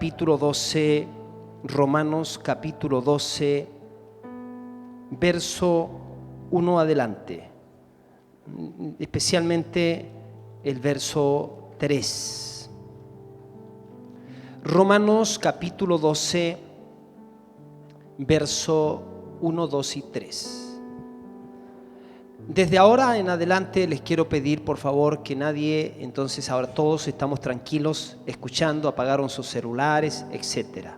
Capítulo 12, Romanos capítulo 12, verso 1 adelante, especialmente el verso 3. Romanos capítulo 12, verso 1, 2 y 3. Desde ahora en adelante les quiero pedir por favor que nadie, entonces ahora todos estamos tranquilos, escuchando, apagaron sus celulares, etc.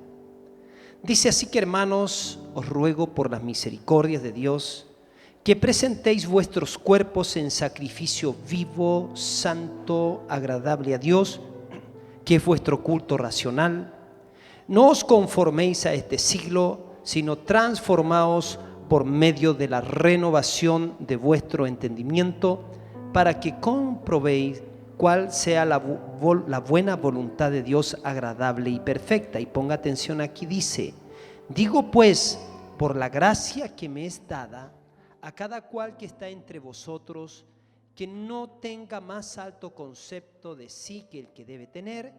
Dice así que hermanos, os ruego por las misericordias de Dios, que presentéis vuestros cuerpos en sacrificio vivo, santo, agradable a Dios, que es vuestro culto racional. No os conforméis a este siglo, sino transformaos por medio de la renovación de vuestro entendimiento, para que comprobéis cuál sea la buena voluntad de Dios, agradable y perfecta. Y ponga atención aquí, dice: digo pues, por la gracia que me es dada, a cada cual que está entre vosotros, que no tenga más alto concepto de sí que el que debe tener,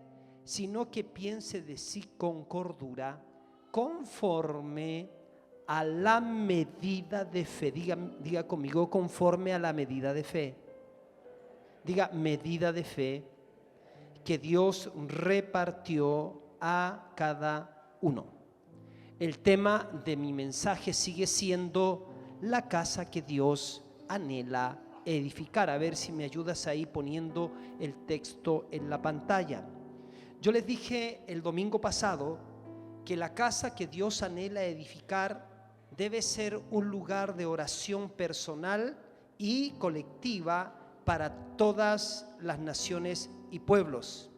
sino que piense de sí con cordura, conforme a la medida de fe. Diga conmigo, conforme a la medida de fe. Diga, medida de fe que Dios repartió a cada uno. El tema de mi mensaje sigue siendo la casa que Dios anhela edificar. A ver si me ayudas ahí poniendo el texto en la pantalla. Yo les dije el domingo pasado que la casa que Dios anhela edificar debe ser un lugar de oración personal y colectiva para todas las naciones y pueblos.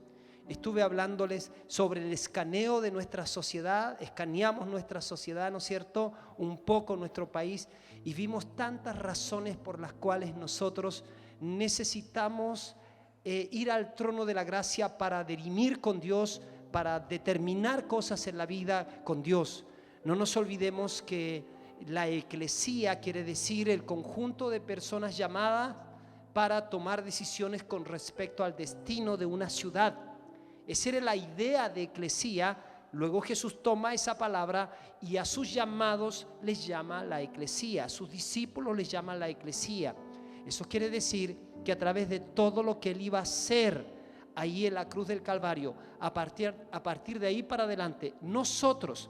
Estuve hablándoles sobre el escaneo de nuestra sociedad. Escaneamos nuestra sociedad, ¿no es cierto?, un poco nuestro país, y vimos tantas razones por las cuales nosotros necesitamos ir al trono de la gracia para dirimir con Dios, para determinar cosas en la vida con Dios. No nos olvidemos que la eclesía quiere decir el conjunto de personas llamadas para tomar decisiones con respecto al destino de una ciudad. Esa era la idea de eclesía. Luego Jesús toma esa palabra y a sus llamados les llama la eclesía, a sus discípulos les llama la eclesía. Eso quiere decir que a través de todo lo que Él iba a hacer ahí en la cruz del Calvario, a partir de ahí para adelante, nosotros,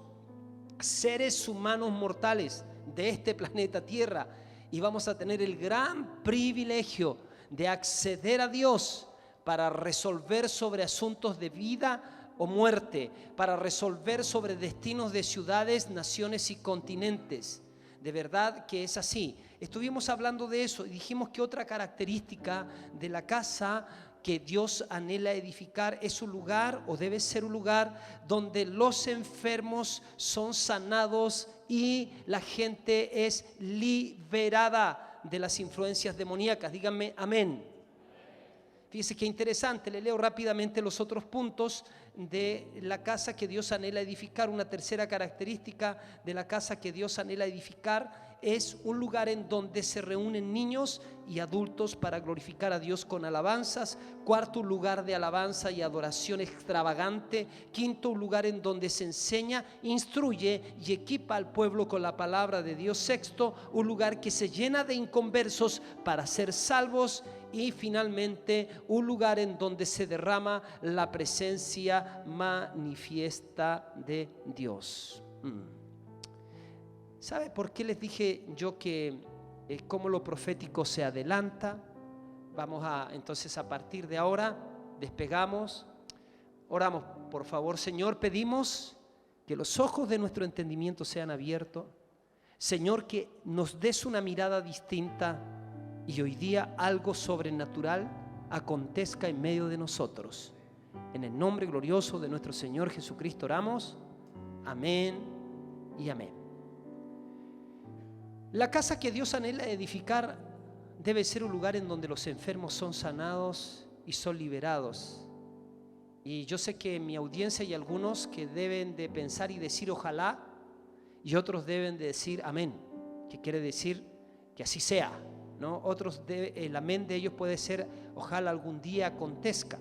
seres humanos mortales de este planeta Tierra, íbamos a tener el gran privilegio de acceder a Dios para resolver sobre asuntos de vida o muerte, para resolver sobre destinos de ciudades, naciones y continentes. De verdad que es así. Estuvimos hablando de eso y dijimos que otra característica de la casa que Dios anhela edificar es un lugar, o debe ser un lugar, donde los enfermos son sanados y la gente es liberada de las influencias demoníacas. Díganme amén. Fíjese qué interesante, le leo rápidamente los otros puntos de la casa que Dios anhela edificar. Una tercera característica de la casa que Dios anhela edificar es un lugar en donde se reúnen niños y adultos para glorificar a Dios con alabanzas. Cuarto, un lugar de alabanza y adoración extravagante. Quinto, un lugar en donde se enseña, instruye y equipa al pueblo con la palabra de Dios. Sexto, un lugar que se llena de inconversos para ser salvos. Y finalmente, un lugar en donde se derrama la presencia manifiesta de Dios. ¿Sabe por qué les dije yo que cómo lo profético se adelanta? Entonces a partir de ahora despegamos, oramos. Por favor, Señor, pedimos que los ojos de nuestro entendimiento sean abiertos. Señor, que nos des una mirada distinta y hoy día algo sobrenatural acontezca en medio de nosotros. En el nombre glorioso de nuestro Señor Jesucristo oramos. Amén y amén. La casa que Dios anhela edificar debe ser un lugar en donde los enfermos son sanados y son liberados. Y yo sé que en mi audiencia hay algunos que deben de pensar y decir ojalá, y otros deben de decir amén, que quiere decir que así sea, ¿no? El amén de ellos puede ser ojalá algún día acontezca.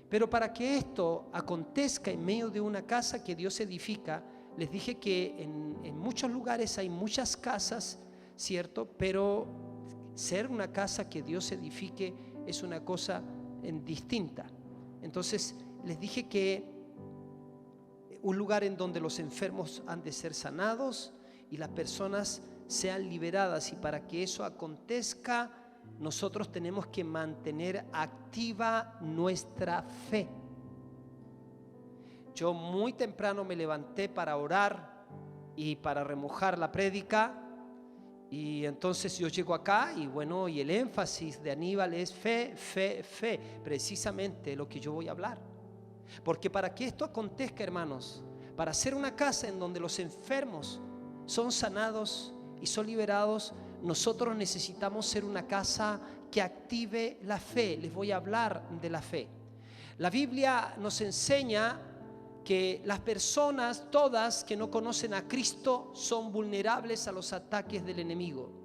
Pero para que esto acontezca en medio de una casa que Dios edifica, les dije que en muchos lugares hay muchas casas, ¿cierto? Pero ser una casa que Dios edifique es una cosa distinta. Entonces les dije que un lugar en donde los enfermos han de ser sanados y las personas sean liberadas, y para que eso acontezca nosotros tenemos que mantener activa nuestra fe. Yo muy temprano me levanté para orar y para remojar la prédica, y entonces yo llego acá y bueno, y el énfasis de Aníbal es fe, fe, fe, precisamente lo que yo voy a hablar. Porque para que esto acontezca, hermanos, para hacer una casa en donde los enfermos son sanados y son liberados, nosotros necesitamos ser una casa que active la fe. Les voy a hablar de la fe. La Biblia nos enseña que las personas todas que no conocen a Cristo son vulnerables a los ataques del enemigo.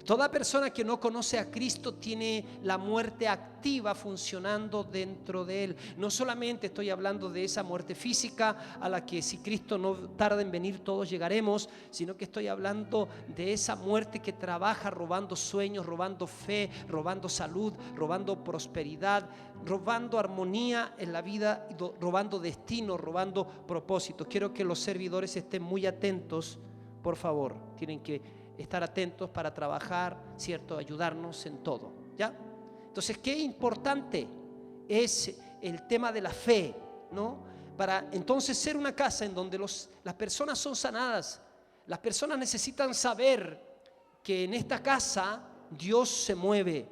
Toda persona que no conoce a Cristo tiene la muerte activa funcionando dentro de él. No solamente estoy hablando de esa muerte física a la que si Cristo no tarda en venir todos llegaremos, sino que estoy hablando de esa muerte que trabaja robando sueños, robando fe, robando salud, robando prosperidad, robando armonía en la vida, robando destino, robando propósitos. Quiero que los servidores estén muy atentos, por favor. Tienen que estar atentos para trabajar, ¿cierto? Ayudarnos en todo, ¿ya? Entonces, qué importante es el tema de la fe, ¿no? Para entonces ser una casa en donde las personas son sanadas. Las personas necesitan saber que en esta casa Dios se mueve.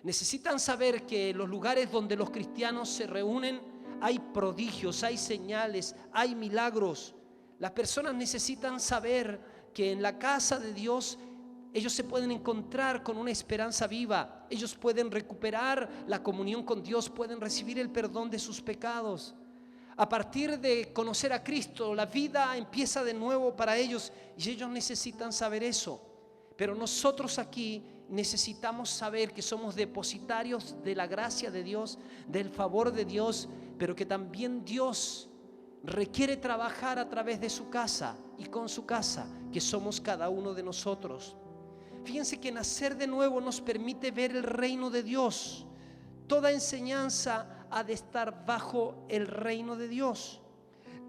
Necesitan saber que en los lugares donde los cristianos se reúnen hay prodigios, hay señales, hay milagros. Las personas necesitan saber que en la casa de Dios ellos se pueden encontrar con una esperanza viva. Ellos pueden recuperar la comunión con Dios, pueden recibir el perdón de sus pecados. A partir de conocer a Cristo, la vida empieza de nuevo para ellos y ellos necesitan saber eso. Pero nosotros aquí necesitamos saber que somos depositarios de la gracia de Dios, del favor de Dios, pero que también Dios requiere trabajar a través de su casa y con su casa, que somos cada uno de nosotros. Fíjense que nacer de nuevo nos permite ver el reino de Dios. Toda enseñanza ha de estar bajo el reino de Dios.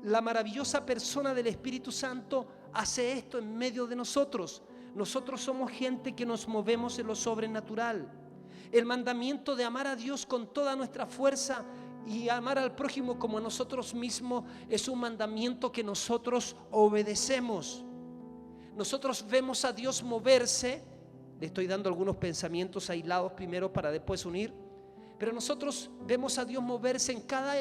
La maravillosa persona del Espíritu Santo hace esto en medio de nosotros. Nosotros somos gente que nos movemos en lo sobrenatural. El mandamiento de amar a Dios con toda nuestra fuerza y amar al prójimo como a nosotros mismos es un mandamiento que nosotros obedecemos. Nosotros vemos a Dios moverse. Le estoy dando algunos pensamientos aislados primero para después unir. Pero nosotros vemos a Dios moverse en cada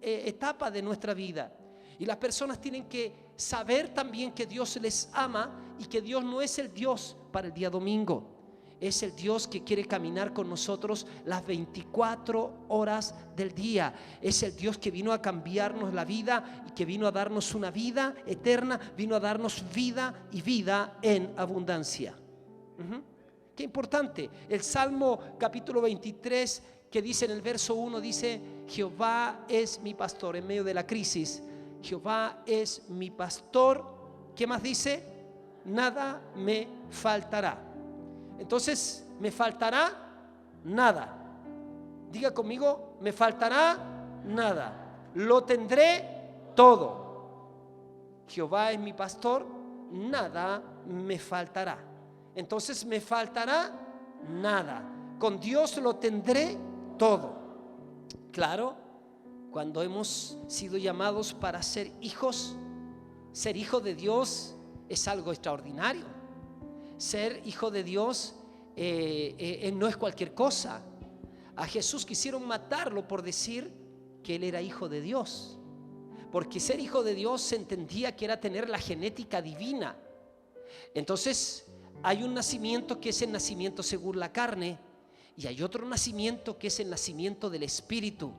etapa de nuestra vida. Y las personas tienen que saber también que Dios les ama y que Dios no es el Dios para el día domingo. Es el Dios que quiere caminar con nosotros las 24 horas del día. Es el Dios que vino a cambiarnos la vida y que vino a darnos una vida eterna, vino a darnos vida y vida en abundancia. Qué importante. El Salmo capítulo 23 que dice en el verso 1, dice: Jehová es mi pastor. En medio de la crisis, Jehová es mi pastor. ¿Qué más dice? Nada me faltará. Entonces, ¿me faltará? Nada. Diga conmigo, me faltará nada. Lo tendré todo. Jehová es mi pastor, nada me faltará. Entonces, ¿me faltará? Nada. Con Dios lo tendré todo. Claro, cuando hemos sido llamados para ser hijos de Dios es algo extraordinario. Ser hijo de Dios no es cualquier cosa. A Jesús quisieron matarlo por decir que él era hijo de Dios, porque ser hijo de Dios se entendía que era tener la genética divina. Entonces hay un nacimiento que es el nacimiento según la carne, y hay otro nacimiento que es el nacimiento del Espíritu.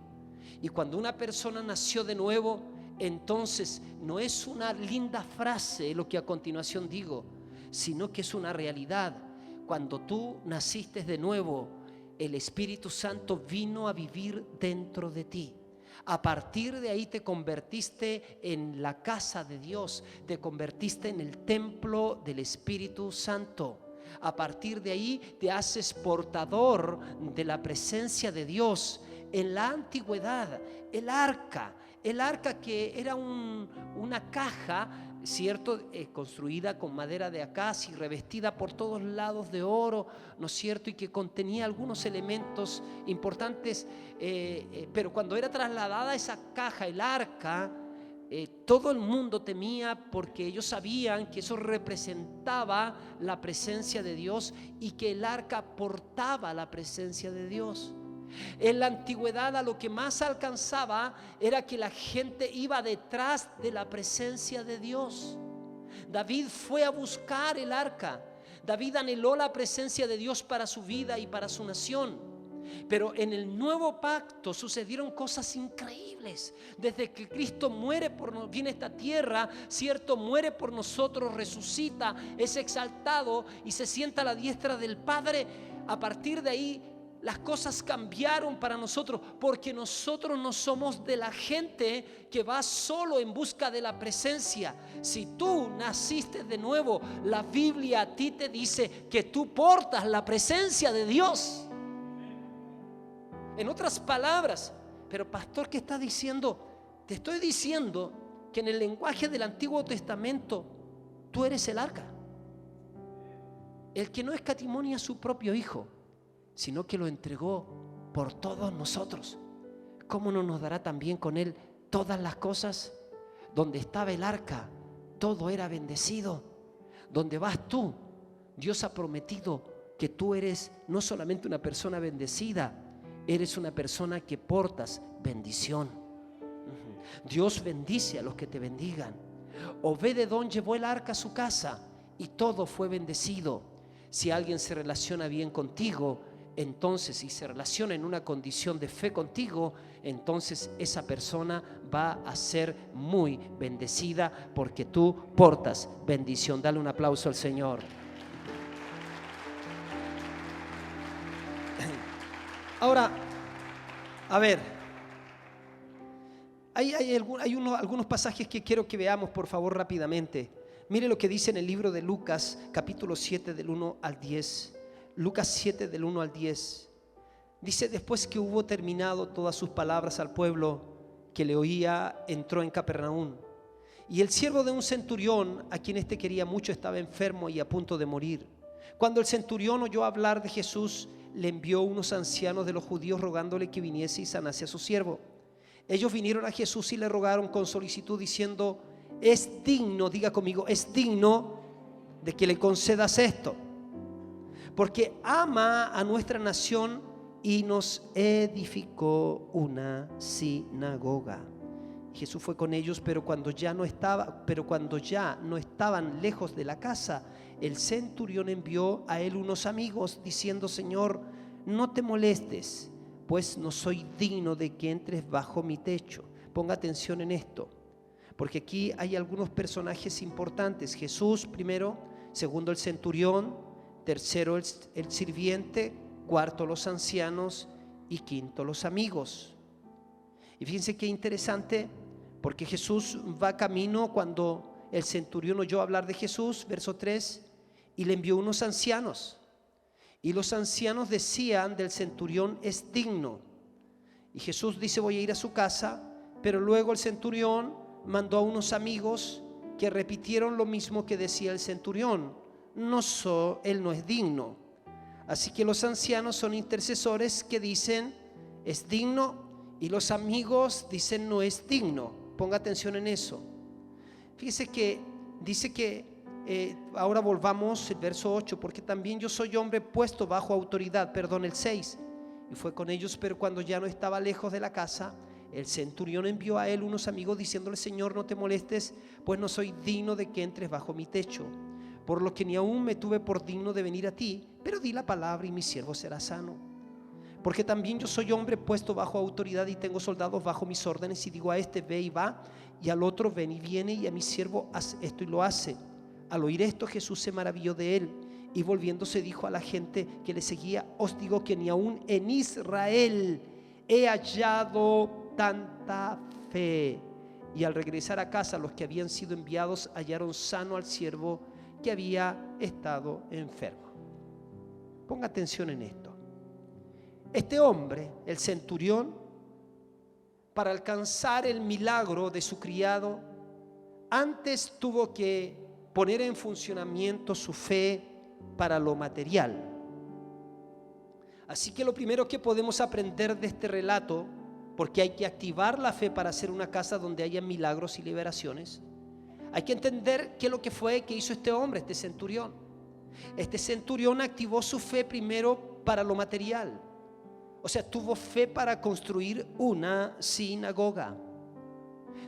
Y cuando una persona nació de nuevo, entonces no es una linda frase lo que a continuación digo, sino que es una realidad. Cuando tú naciste de nuevo, el Espíritu Santo vino a vivir dentro de ti. A partir de ahí te convertiste en la casa de Dios, te convertiste en el templo del Espíritu Santo. A partir de ahí te haces portador de la presencia de Dios. En la antigüedad, el arca que era una caja, ¿cierto? Construida con madera de acacia y revestida por todos lados de oro, ¿no es cierto? Y que contenía algunos elementos importantes, pero cuando era trasladada esa caja, el arca, todo el mundo temía, porque ellos sabían que eso representaba la presencia de Dios y que el arca portaba la presencia de Dios. En la antigüedad, a lo que más alcanzaba era que la gente iba detrás de la presencia de Dios. David fue a buscar el arca. David anheló la presencia de Dios para su vida y para su nación. Pero en el nuevo pacto sucedieron cosas increíbles. Desde que Cristo viene a esta tierra, cierto, muere por nosotros, resucita, es exaltado y se sienta a la diestra del Padre. A partir de ahí las cosas cambiaron para nosotros, porque nosotros no somos de la gente que va solo en busca de la presencia. Si tú naciste de nuevo, la Biblia a ti te dice que tú portas la presencia de Dios. En otras palabras, pero pastor, ¿qué está diciendo? Te estoy diciendo que en el lenguaje del Antiguo Testamento tú eres el arca, el que no escatimó ni a su propio hijo, sino que lo entregó por todos nosotros. ¿Cómo no nos dará también con él todas las cosas? Donde estaba el arca, todo era bendecido. Donde vas tú, Dios ha prometido que tú eres no solamente una persona bendecida, eres una persona que portas bendición. Dios bendice a los que te bendigan. Obed-edom llevó el arca a su casa y todo fue bendecido. Si alguien se relaciona bien contigo, entonces, si se relaciona en una condición de fe contigo, entonces esa persona va a ser muy bendecida, porque tú portas bendición. Dale un aplauso al Señor. Ahora, a ver, hay algunos pasajes que quiero que veamos, por favor, rápidamente. Mire lo que dice en el libro de Lucas, capítulo 7, del 1 al 10. Lucas 7 del 1 al 10. Dice: después que hubo terminado todas sus palabras al pueblo que le oía, entró en Capernaum. Y el siervo de un centurión, a quien éste quería mucho, estaba enfermo y a punto de morir. Cuando el centurión oyó hablar de Jesús, le envió unos ancianos de los judíos rogándole que viniese y sanase a su siervo. Ellos vinieron a Jesús y le rogaron con solicitud, diciendo: es digno, diga conmigo, es digno de que le concedas esto, porque ama a nuestra nación y nos edificó una sinagoga. Jesús fue con ellos, pero cuando ya no estaban lejos de la casa, el centurión envió a él unos amigos, diciendo: Señor, no te molestes, pues no soy digno de que entres bajo mi techo. Ponga atención en esto, porque aquí hay algunos personajes importantes. Jesús primero, segundo el centurión, tercero el sirviente, cuarto los ancianos y quinto los amigos. Y fíjense qué interesante, porque Jesús va camino cuando el centurión oyó hablar de Jesús, verso 3, y le envió unos ancianos. Y los ancianos decían del centurión: es digno. Y Jesús dice: voy a ir a su casa. Pero luego el centurión mandó a unos amigos que repitieron lo mismo que decía el centurión: él no es digno. Así que los ancianos son intercesores que dicen: es digno, y los amigos dicen: no es digno. Ponga atención en eso. Fíjese que dice que ahora volvamos al verso 8, porque también yo soy hombre puesto bajo autoridad, el 6. Y fue con ellos, pero cuando ya no estaba lejos de la casa, el centurión envió a él unos amigos diciéndole: Señor, no te molestes, pues no soy digno de que entres bajo mi techo, por lo que ni aún me tuve por digno de venir a ti, pero di la palabra y mi siervo será sano. Porque también yo soy hombre puesto bajo autoridad y tengo soldados bajo mis órdenes, y digo a este: ve y va, y al otro: ven y viene, y a mi siervo: haz esto y lo hace. Al oír esto, Jesús se maravilló de él Y volviéndose dijo a la gente que le seguía: os digo que ni aún en Israel he hallado tanta fe. Y al regresar a casa, los que habían sido enviados hallaron sano al siervo que había estado enfermo. Ponga atención en esto. Este hombre, el centurión, para alcanzar el milagro de su criado, antes tuvo que poner en funcionamiento su fe para lo material. Así que lo primero que podemos aprender de este relato, porque hay que activar la fe para hacer una casa donde haya milagros y liberaciones, hay que entender qué es lo que fue que hizo este hombre, este centurión. Este centurión activó su fe primero para lo material. O sea, tuvo fe para construir una sinagoga.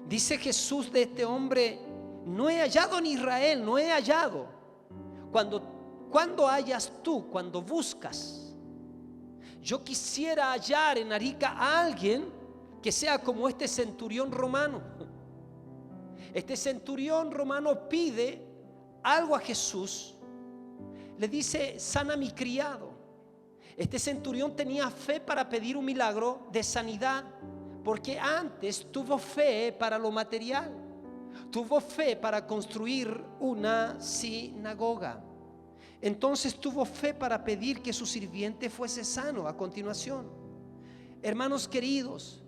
Dice Jesús de este hombre: no he hallado en Israel, no he hallado. Cuando hallas tú, cuando buscas. Yo quisiera hallar en Arica a alguien que sea como este centurión romano. Este centurión romano pide algo a Jesús. Le dice: sana a mi criado. Este centurión tenía fe para pedir un milagro de sanidad, porque antes tuvo fe para lo material. Tuvo fe para construir una sinagoga. Entonces tuvo fe para pedir que su sirviente fuese sano a continuación. Hermanos queridos,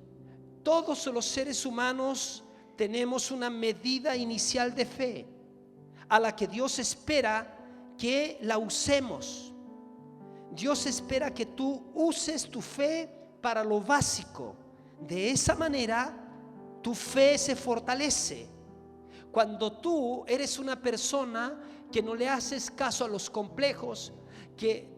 todos los seres humanos tenemos una medida inicial de fe a la que Dios espera que la usemos. Dios espera que tú uses tu fe para lo básico. De esa manera tu fe se fortalece. Cuando tú eres una persona que no le haces caso a los complejos, que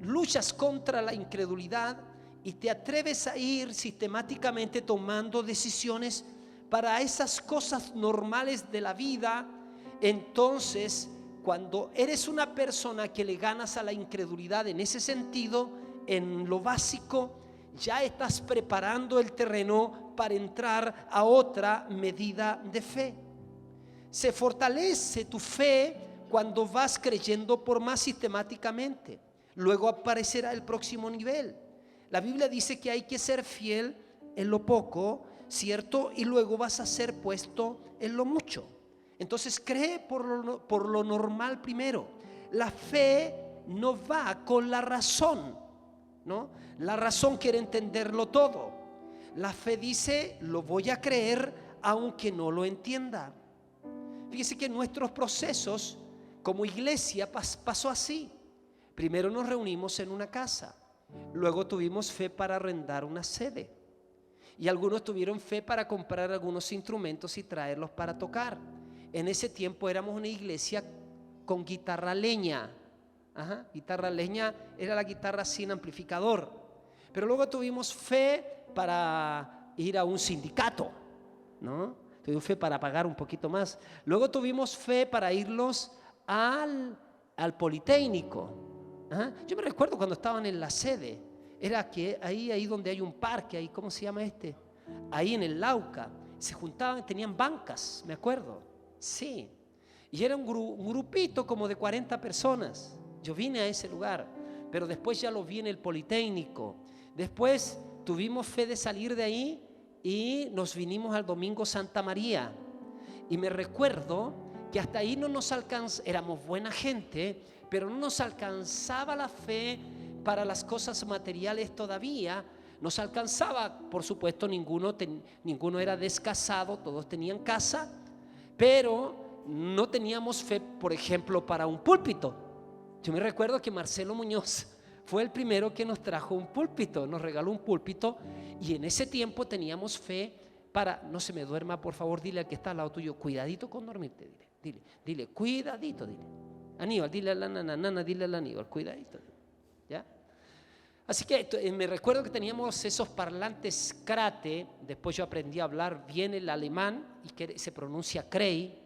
luchas contra la incredulidad y te atreves a ir sistemáticamente tomando decisiones para esas cosas normales de la vida, entonces cuando eres una persona que le ganas a la incredulidad en ese sentido, en lo básico, ya estás preparando el terreno para entrar a otra medida de fe. Se fortalece tu fe cuando vas creyendo por más sistemáticamente. Luego aparecerá el próximo nivel. La Biblia dice que hay que ser fiel en lo poco, ¿cierto? Y luego vas a ser puesto en lo mucho. Entonces cree por lo normal primero. La fe no va con la razón, ¿no? La razón quiere entenderlo todo. La fe dice: lo voy a creer aunque no lo entienda. Fíjese que nuestros procesos como iglesia pasó así. Primero nos reunimos en una casa, luego tuvimos fe para arrendar una sede, y algunos tuvieron fe para comprar algunos instrumentos y traerlos para tocar. En ese tiempo éramos una iglesia con guitarra leña. Guitarra leña era la guitarra sin amplificador. Pero luego tuvimos fe para ir a un sindicato, ¿no? Tuvimos fe para pagar un poquito más. Luego tuvimos fe para irlos al Politécnico. Yo me recuerdo cuando estaban en la sede. Era que ahí donde hay un parque, ahí, ¿cómo se llama este? Ahí en el Lauca. Se juntaban, tenían bancas, me acuerdo. Sí. Y era un grupito como de 40 personas. Yo vine a ese lugar, pero después ya lo vi en el Politécnico. Después tuvimos fe de salir de ahí y nos vinimos al Domingo Santa María. Y me recuerdo que hasta ahí no nos alcanzaba, éramos buena gente, pero no nos alcanzaba la fe para las cosas materiales todavía. Nos alcanzaba, por supuesto, ninguno era descasado, todos tenían casa, pero no teníamos fe, por ejemplo, para un púlpito. Yo me recuerdo que Marcelo Muñoz fue el primero que nos trajo un púlpito, nos regaló un púlpito, y en ese tiempo teníamos fe para, no se me duerma, por favor, dile al que está al lado tuyo, cuidadito con dormirte, dile, cuidadito, dile. Aníbal, dile a la nana, dile a la Aníbal, cuidadito, ¿ya? Así que me recuerdo que teníamos esos parlantes Krate. Después yo aprendí a hablar bien el alemán y que se pronuncia Krei.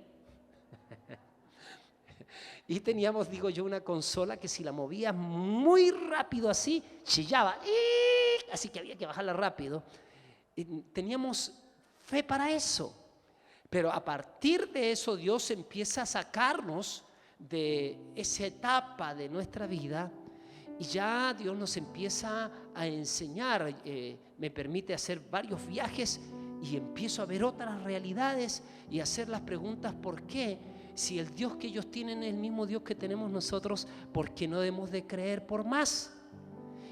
Y teníamos, digo yo, una consola que si la movías muy rápido así, chillaba. Así que había que bajarla rápido. Y teníamos fe para eso. Pero a partir de eso Dios empieza a sacarnos de esa etapa de nuestra vida y ya Dios nos empieza a enseñar, me permite hacer varios viajes y empiezo a ver otras realidades y hacer las preguntas: ¿por qué? Si el Dios que ellos tienen es el mismo Dios que tenemos nosotros, ¿por qué no debemos de creer por más?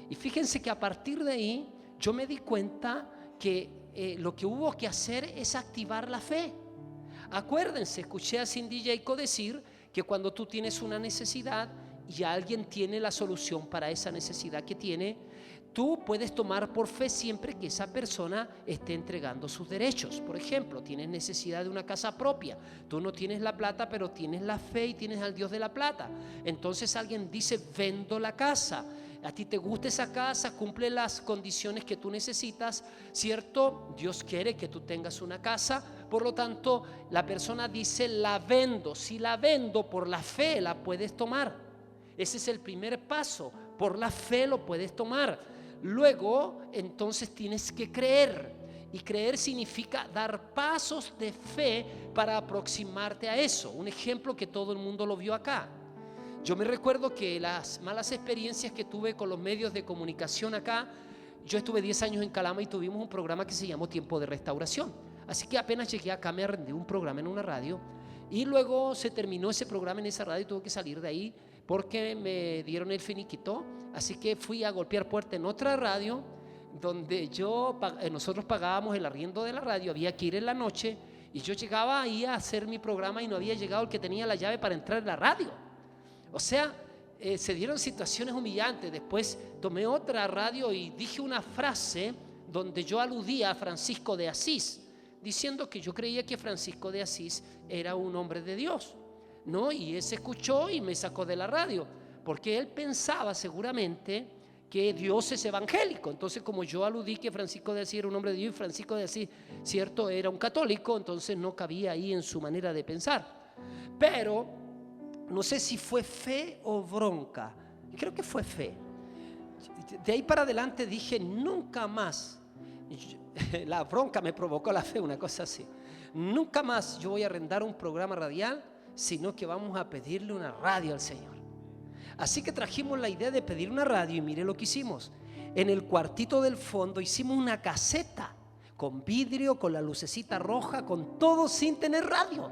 Y fíjense que a partir de ahí yo me di cuenta que lo que hubo que hacer es activar la fe. Acuérdense, escuché a Cindy Jaco decir que cuando tú tienes una necesidad y alguien tiene la solución para esa necesidad que tiene, tú puedes tomar por fe siempre que esa persona esté entregando sus derechos. Por ejemplo, tienes necesidad de una casa propia, tú no tienes la plata, pero tienes la fe y tienes al Dios de la plata. Entonces alguien dice: vendo la casa. A ti te gusta esa casa, cumple las condiciones que tú necesitas, ¿cierto? Dios quiere que tú tengas una casa, por lo tanto la persona dice: la vendo. Si la vendo, por la fe la puedes tomar. Ese es el primer paso, por la fe lo puedes tomar. Luego entonces tienes que creer, y creer significa dar pasos de fe para aproximarte a eso. Un ejemplo que todo el mundo lo vio acá. Yo me recuerdo que las malas experiencias que tuve con los medios de comunicación acá, yo estuve 10 años en Calama y tuvimos un programa que se llamó Tiempo de Restauración. Así que apenas llegué acá me arrendé un programa en una radio y luego se terminó ese programa en esa radio y tuve que salir de ahí porque me dieron el finiquito. Así que fui a golpear puerta en otra radio donde nosotros pagábamos el arriendo de la radio, había que ir en la noche y yo llegaba ahí a hacer mi programa y no había llegado el que tenía la llave para entrar en la radio. O sea, se dieron situaciones humillantes. Después tomé otra radio y dije una frase donde yo aludía a Francisco de Asís, diciendo que yo creía que Francisco de Asís era un hombre de Dios, ¿no? Y él se escuchó y me sacó de la radio, porque él pensaba seguramente que Dios es evangélico. Entonces, como yo aludí que Francisco de Asís era un hombre de Dios y Francisco de Asís, cierto, era un católico, entonces no cabía ahí en su manera de pensar. Pero no sé si fue fe o bronca, creo que fue fe. De ahí para adelante dije: nunca más. La bronca me provocó la fe, una cosa así. Nunca más yo voy a arrendar un programa radial, sino que vamos a pedirle una radio al Señor. Así que trajimos la idea de pedir una radio y mire lo que hicimos. En el cuartito del fondo hicimos una caseta con vidrio, con la lucecita roja, con todo, sin tener radio.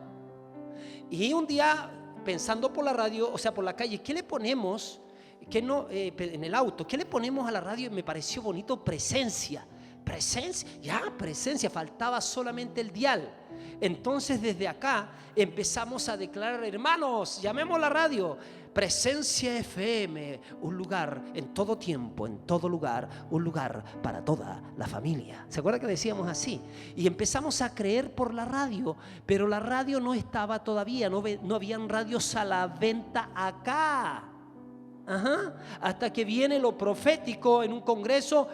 Y un día, pensando por la radio, o sea, por la calle, ¿qué le ponemos? En el auto, ¿qué le ponemos a la radio? Y me pareció bonito: presencia. Presencia, faltaba solamente el dial. Entonces desde acá empezamos a declarar: hermanos, llamemos la radio Presencia FM, un lugar en todo tiempo, en todo lugar, un lugar para toda la familia. ¿Se acuerda que decíamos así? Y empezamos a creer por la radio, pero la radio no estaba todavía, no habían radios a la venta acá. Hasta que viene lo profético en un congreso,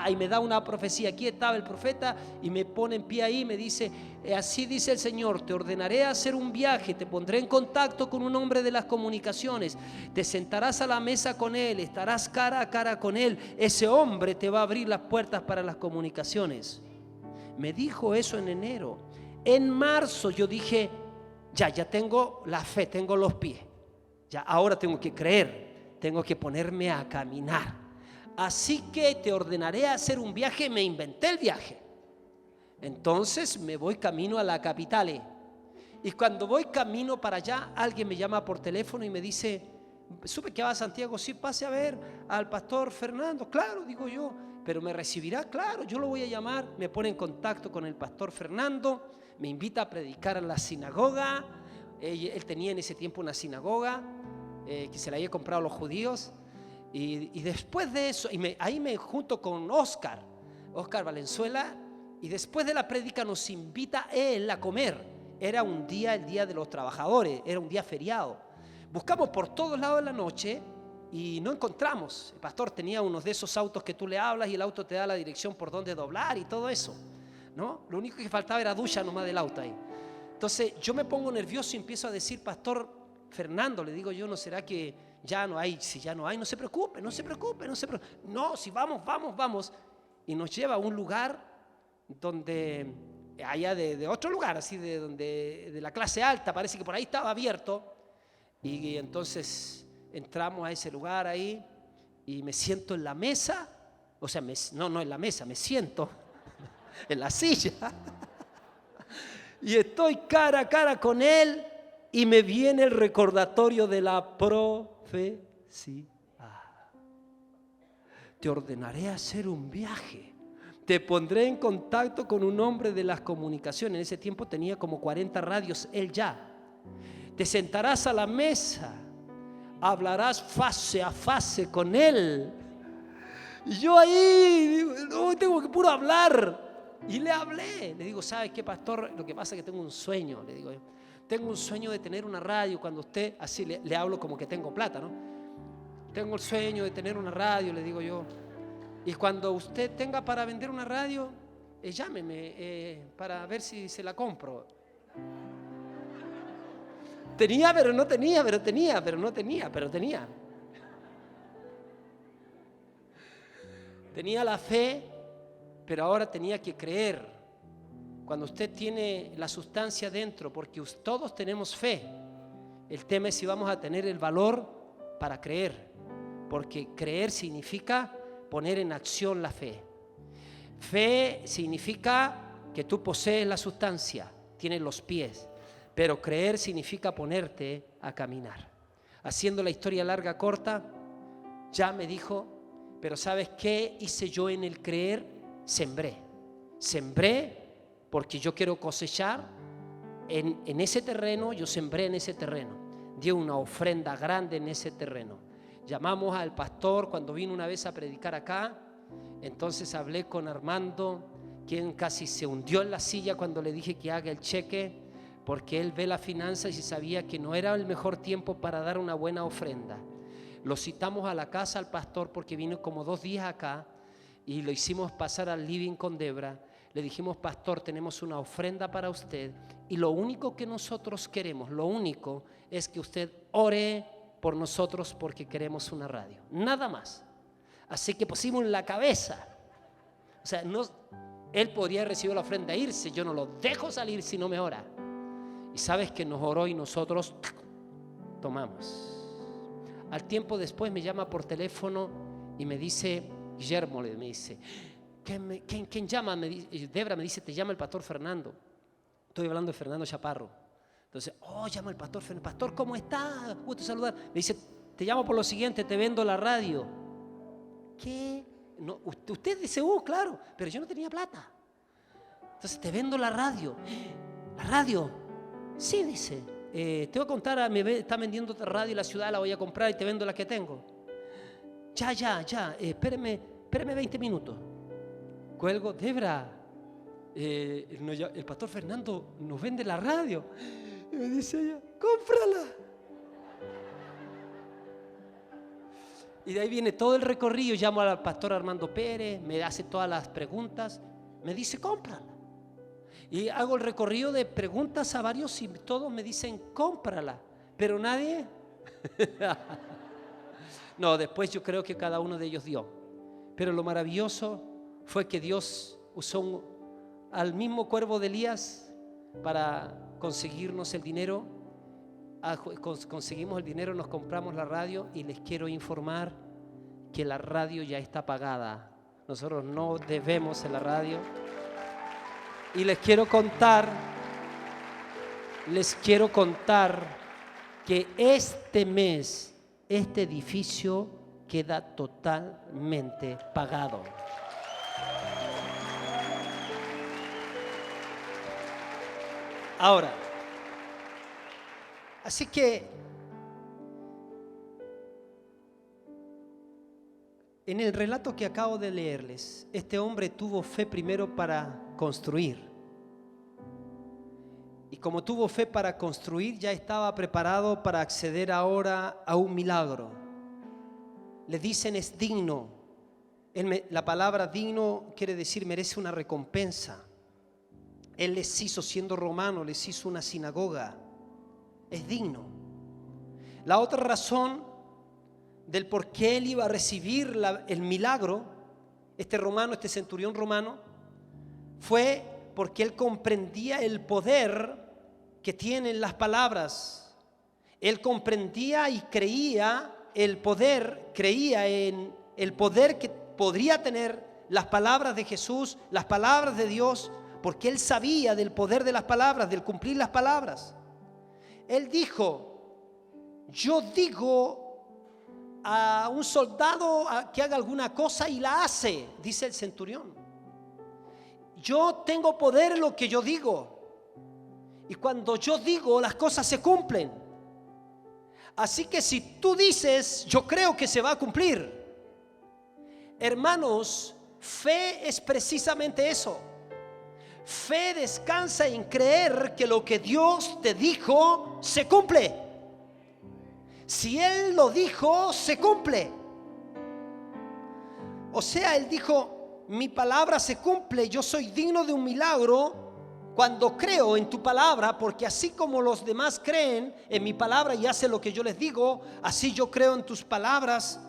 y me da una profecía. Aquí estaba el profeta y me pone en pie ahí y me dice: así dice el Señor, te ordenaré hacer un viaje, te pondré en contacto con un hombre de las comunicaciones, te sentarás a la mesa con él, estarás cara a cara con él, ese hombre te va a abrir las puertas para las comunicaciones. Me dijo eso en enero. En marzo yo dije: ya tengo la fe, tengo los pies, ya ahora tengo que creer, tengo que ponerme a caminar. Así que te ordenaré hacer un viaje. Me inventé el viaje. Entonces me voy camino a la capital. Y cuando voy camino para allá, alguien me llama por teléfono y me dice: supe que va a Santiago. Sí, pase a ver al pastor Fernando. Claro, digo yo, pero me recibirá. Claro, yo lo voy a llamar. Me pone en contacto con el pastor Fernando, me invita a predicar en la sinagoga. Él tenía en ese tiempo una sinagoga que se la había comprado a los judíos. Y después de eso, ahí me junto con Oscar Valenzuela, y después de la prédica nos invita él a comer. Era un día, el día de los trabajadores, era un día feriado. Buscamos por todos lados en la noche y no encontramos. El pastor tenía uno de esos autos que tú le hablas y el auto te da la dirección por dónde doblar y todo eso, ¿no? Lo único que faltaba era ducha nomás del auto ahí. Entonces yo me pongo nervioso y empiezo a decir: pastor Fernando, le digo yo, ¿no será que ya no hay? Si ya no hay, no se preocupe. No, si vamos. Y nos lleva a un lugar donde, allá de otro lugar, así de la clase alta, parece que por ahí estaba abierto. Y entonces entramos a ese lugar ahí y me siento en la mesa, o sea, no en la mesa, me siento en la silla y estoy cara a cara con él y me viene el recordatorio de la profecía. Te ordenaré hacer un viaje. Te pondré en contacto con un hombre de las comunicaciones. En ese tiempo tenía como 40 radios, él ya. Te sentarás a la mesa, hablarás face a face con él. Y yo ahí, no, tengo que puro hablar. Y le hablé. Le digo, ¿sabes qué, pastor? Lo que pasa es que tengo un sueño. Le digo, tengo un sueño de tener una radio. Cuando usted, así le hablo como que tengo plata, ¿no? Tengo el sueño de tener una radio, le digo yo. Y cuando usted tenga para vender una radio, llámeme para ver si se la compro. Tenía, pero no tenía, pero tenía, pero no tenía, pero tenía. Tenía la fe, pero ahora tenía que creer. Cuando usted tiene la sustancia dentro, porque todos tenemos fe, el tema es si vamos a tener el valor para creer, porque creer significa poner en acción la fe. Fe significa que tú posees la sustancia, tienes los pies, pero creer significa ponerte a caminar. Haciendo la historia larga corta, ya me dijo, pero ¿sabes qué hice yo en el creer? Sembré porque yo quiero cosechar en ese terreno. Yo sembré en ese terreno, di una ofrenda grande en ese terreno. Llamamos al pastor cuando vino una vez a predicar acá. Entonces hablé con Armando, quien casi se hundió en la silla cuando le dije que haga el cheque, porque él ve las finanzas y sabía que no era el mejor tiempo para dar una buena ofrenda. Lo citamos a la casa al pastor porque vino como 2 días acá y lo hicimos pasar al living con Debra. Le dijimos, pastor, tenemos una ofrenda para usted y lo único que nosotros queremos, lo único es que usted ore por nosotros porque queremos una radio, nada más. Así que pusimos en la cabeza, o sea, él podría recibir la ofrenda e irse, yo no lo dejo salir si no me ora. Y sabes que nos oró y nosotros tomamos. Al tiempo después me llama por teléfono y me dice, Guillermo, me dice, ¿quién llama? Debra me dice, te llama el pastor Fernando. Estoy hablando de Fernando Chaparro. Entonces, llama el pastor Fernando. Pastor, ¿cómo está? Gusto saludar. Me dice, te llamo por lo siguiente, te vendo la radio. ¿Qué? No, usted dice, claro, pero yo no tenía plata. Entonces, te vendo la radio. ¿La radio? Sí, dice. Te voy a contar, me está vendiendo otra radio en la ciudad, la voy a comprar y te vendo la que tengo. Ya, espéreme 20 minutos. Cuelgo, Debra, el pastor Fernando nos vende la radio. Y me dice ella, cómprala. Y de ahí viene todo el recorrido, llamo al pastor Armando Pérez, me hace todas las preguntas, me dice, cómprala. Y hago el recorrido de preguntas a varios y todos me dicen, cómprala, pero nadie. No, después yo creo que cada uno de ellos dio. Pero lo maravilloso fue que Dios usó al mismo cuervo de Elías para conseguirnos el dinero. Conseguimos el dinero, nos compramos la radio y les quiero informar que la radio ya está pagada. Nosotros no debemos en la radio. Y les quiero contar que este mes, este edificio queda totalmente pagado. Ahora, así que en el relato que acabo de leerles, este hombre tuvo fe primero para construir. Y como tuvo fe para construir, ya estaba preparado para acceder ahora a un milagro. Le dicen es digno. La palabra digno quiere decir merece una recompensa. Él les hizo, siendo romano, les hizo una sinagoga. Es digno. La otra razón del por qué él iba a recibir el milagro, este centurión romano, fue porque él comprendía el poder que tienen las palabras. Él comprendía y creía en el poder que podría tener las palabras de Jesús, las palabras de Dios, porque él sabía del poder de las palabras, del cumplir las palabras. Él dijo: yo digo a un soldado que haga alguna cosa y la hace, dice el centurión. Yo tengo poder en lo que yo digo, y cuando yo digo, las cosas se cumplen. Así que si tú dices, yo creo que se va a cumplir. Hermanos, fe es precisamente eso. Fe descansa en creer que lo que Dios te dijo se cumple. Si Él lo dijo, se cumple. O sea, Él dijo: mi palabra se cumple. Yo soy digno de un milagro cuando creo en tu palabra, porque así como los demás creen en mi palabra y hacen lo que yo les digo, así yo creo en tus palabras.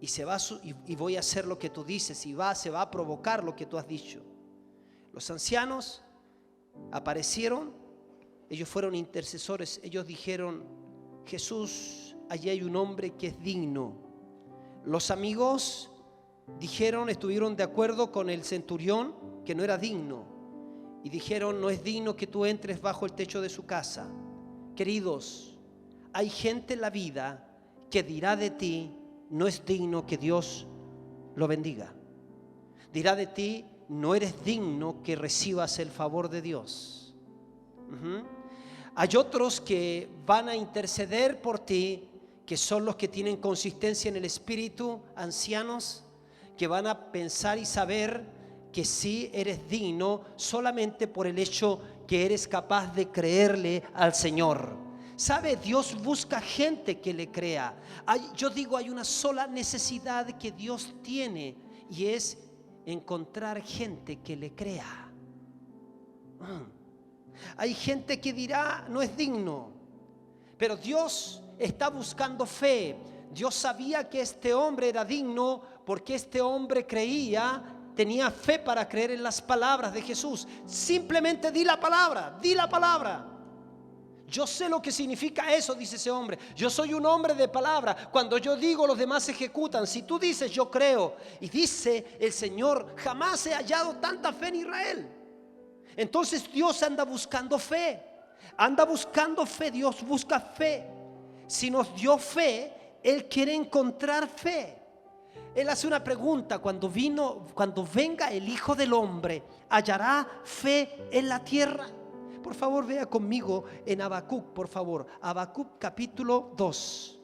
Y voy a hacer lo que tú dices, y se va a provocar lo que tú has dicho. Los ancianos aparecieron, ellos fueron intercesores. Ellos dijeron: Jesús, allí hay un hombre que es digno. Los amigos estuvieron de acuerdo con el centurión que no era digno, y dijeron: no es digno que tú entres bajo el techo de su casa. Queridos, hay gente en la vida que dirá de ti: no es digno que Dios lo bendiga. Dirá de ti: no eres digno que recibas el favor de Dios. Hay otros que van a interceder por ti, que son los que tienen consistencia en el espíritu, ancianos, que van a pensar y saber que sí eres digno solamente por el hecho que eres capaz de creerle al Señor. ¿Sabe? Dios busca gente que le crea. Hay una sola necesidad que Dios tiene, y es encontrar gente que le crea. Hay gente que dirá: no es digno, pero Dios está buscando fe. Dios sabía que este hombre era digno porque este hombre tenía fe para creer en las palabras de Jesús. Simplemente di la palabra, di la palabra. Yo sé lo que significa eso, dice ese hombre. Yo soy un hombre de palabra. Cuando yo digo, los demás ejecutan. Si tú dices, yo creo. Y dice el Señor: jamás he hallado tanta fe en Israel. Entonces Dios anda buscando fe. Anda buscando fe. Dios busca fe. Si nos dio fe, Él quiere encontrar fe. Él hace una pregunta: cuando venga el Hijo del Hombre, ¿hallará fe en la tierra? Por favor, vea conmigo en Habacuc, por favor. Habacuc capítulo 2.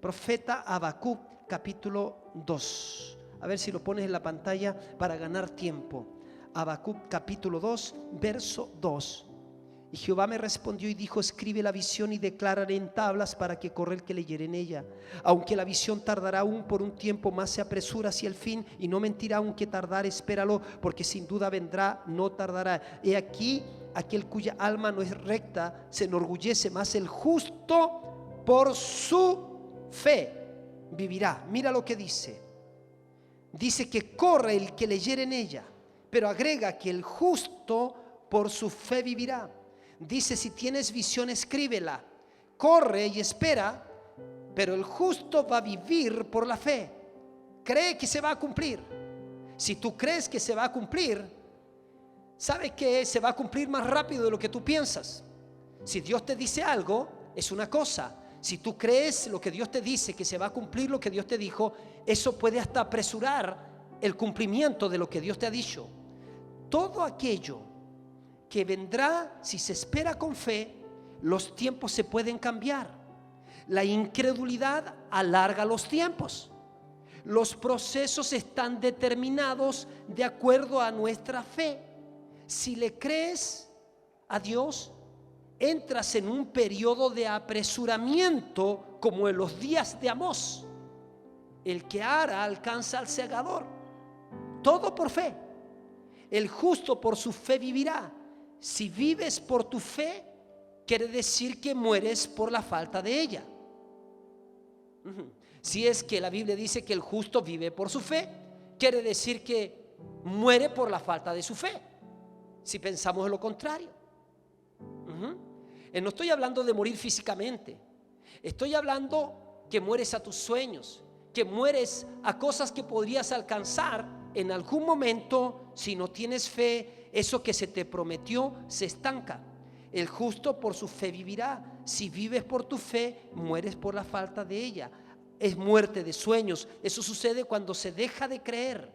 Profeta Habacuc capítulo 2. A ver si lo pones en la pantalla para ganar tiempo. Habacuc capítulo 2, verso 2. Y Jehová me respondió y dijo: escribe la visión y declárala en tablas, para que corra el que leyere en ella. Aunque la visión tardará aún por un tiempo, más se apresura hacia el fin, y no mentirá. Aunque tardare, espéralo, porque sin duda vendrá, no tardará. He aquí, aquel cuya alma no es recta se enorgullece, mas el justo por su fe vivirá. Mira lo que dice. Dice que corre el que leyere en ella, pero agrega que el justo por su fe vivirá. Dice: si tienes visión, escríbela. Corre y espera, pero el justo va a vivir por la fe. Cree que se va a cumplir. Si tú crees que se va a cumplir, ¿sabes que se va a cumplir más rápido de lo que tú piensas? Si Dios te dice algo, es una cosa. Si tú crees lo que Dios te dice, que se va a cumplir lo que Dios te dijo, eso puede hasta apresurar el cumplimiento de lo que Dios te ha dicho. Todo aquello que vendrá, si se espera con fe, los tiempos se pueden cambiar. La incredulidad alarga los tiempos. Los procesos están determinados de acuerdo a nuestra fe. Si le crees a Dios, entras en un periodo de apresuramiento, como en los días de Amós. El que ara alcanza al segador. Todo por fe. El justo por su fe vivirá. Si vives por tu fe, quiere decir que mueres por la falta de ella. Si es que la Biblia dice que el justo vive por su fe, quiere decir que muere por la falta de su fe. Si pensamos en lo contrario. No estoy hablando de morir físicamente. Estoy hablando que mueres a tus sueños, que mueres a cosas que podrías alcanzar en algún momento. Si no tienes fe, eso que se te prometió se estanca. El justo por su fe vivirá. Si vives por tu fe, mueres por la falta de ella. Es muerte de sueños. Eso sucede cuando se deja de creer.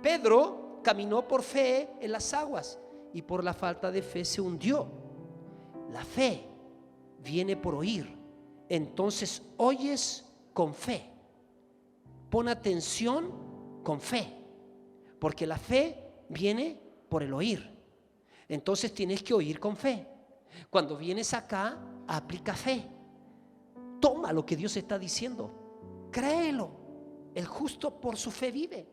Pedro caminó por fe en las aguas y por la falta de fe se hundió. La fe viene por oír. Entonces oyes con fe. Pon atención con fe, porque la fe viene por el oír. Entonces tienes que oír con fe. Cuando vienes acá, aplica fe. Toma lo que Dios está diciendo, créelo. El justo por su fe vive.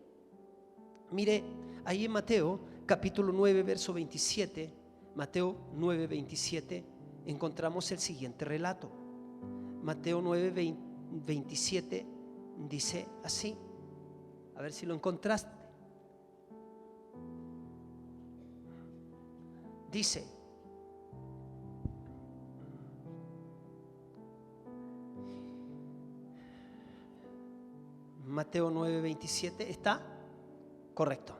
Mire, ahí en Mateo capítulo 9 verso 27, Mateo 9 27, encontramos el siguiente relato. Mateo 9 27 dice así. A ver si lo encontraste. Dice: Mateo 9 27, ¿está? Correcto.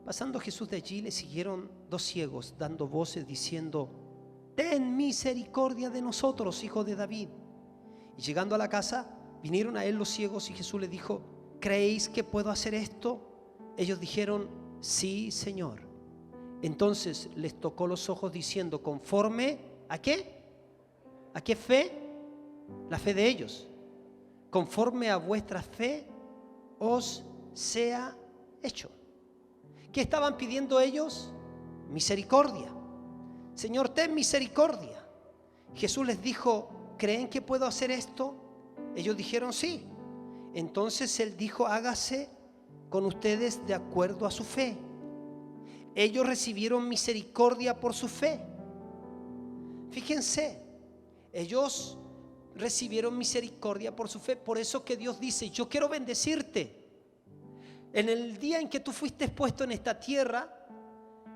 Pasando Jesús de allí, le siguieron dos ciegos, dando voces diciendo: ten misericordia de nosotros, hijo de David. Y llegando a la casa, vinieron a él los ciegos, y Jesús les dijo: ¿creéis que puedo hacer esto? Ellos dijeron: sí, Señor. Entonces les tocó los ojos diciendo: ¿conforme a qué? ¿A qué fe? La fe de ellos. Conforme a vuestra fe os sea hecho. ¿Qué estaban pidiendo ellos? Misericordia. Señor, ten misericordia. Jesús les dijo: ¿creen que puedo hacer esto? Ellos dijeron: sí. Entonces Él dijo: hágase con ustedes de acuerdo a su fe. Ellos recibieron misericordia por su fe. Fíjense, ellos recibieron misericordia por su fe. Por eso que Dios dice: yo quiero bendecirte. En el día en que tú fuiste puesto en esta tierra,